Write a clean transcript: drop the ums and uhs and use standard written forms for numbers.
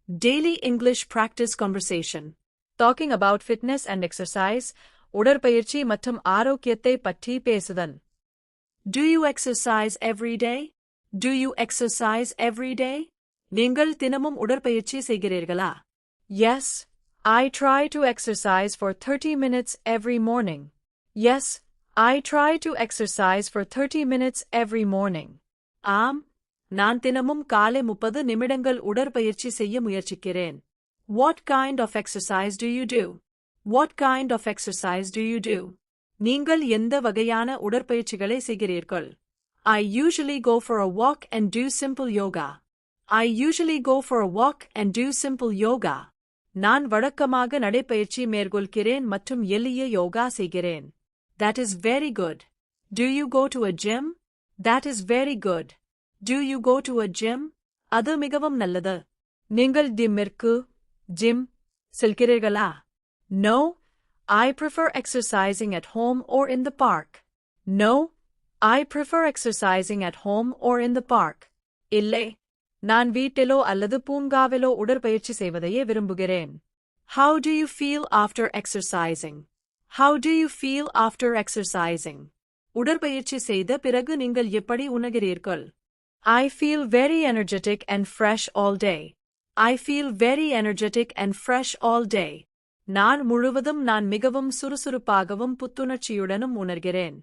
Daily English practice conversation. Talking about fitness and exercise, உடற்பயிற்சி மற்றும் ஆரோக்கியத்தை பற்றி பேசுதல். Do you exercise every day? Do you exercise every day? நீங்கள் தினமும் உடற்பயிற்சி செய்கிறீர்களா? Yes, I try to exercise for 30 minutes every morning. Yes, I try to exercise for 30 minutes every morning. ஆம், நான் தினமும் காலை 30 நிமிடங்கள் உடற்பயிற்சி செய்ய முயற்சிக்கிறேன். What kind of exercise do you do? What kind of exercise do you do? நீங்கள் எந்த வகையான உடற்பயிற்சிகளை செய்கிறீர்கள்? I usually go for a walk and do simple yoga. I usually go for a walk and do simple yoga. நான் வழக்கமாக நடைப்பயிற்சி மேற்கொள்கிறேன் மற்றும் எளிய யோகா செய்கிறேன். That is very good. Do you go to a gym? That is very good. Do you go to a gym? அது மிகவும் நல்லது. நீங்கள் gym செல்கிறீர்களா? No, I prefer exercising at home or in the park. No, I prefer exercising at home or in the park. இல்லை, நான் வீட்டிலோ அல்லது பூங்காவிலோ உடற்பயிற்சி செய்வதையே விரும்புகிறேன். How do you feel after exercising? How do you feel after exercising? உடற்பயிற்சி செய்த பிறகு நீங்கள் எப்படி உணர்கிறீர்கள்? I feel very energetic and fresh all day. I feel very energetic and fresh all day. நான் முழுவதும் நான் மிகவும் சுறுசுறுப்பாகவும் புத்துணர்ச்சியுடனும் உணர்கிறேன்.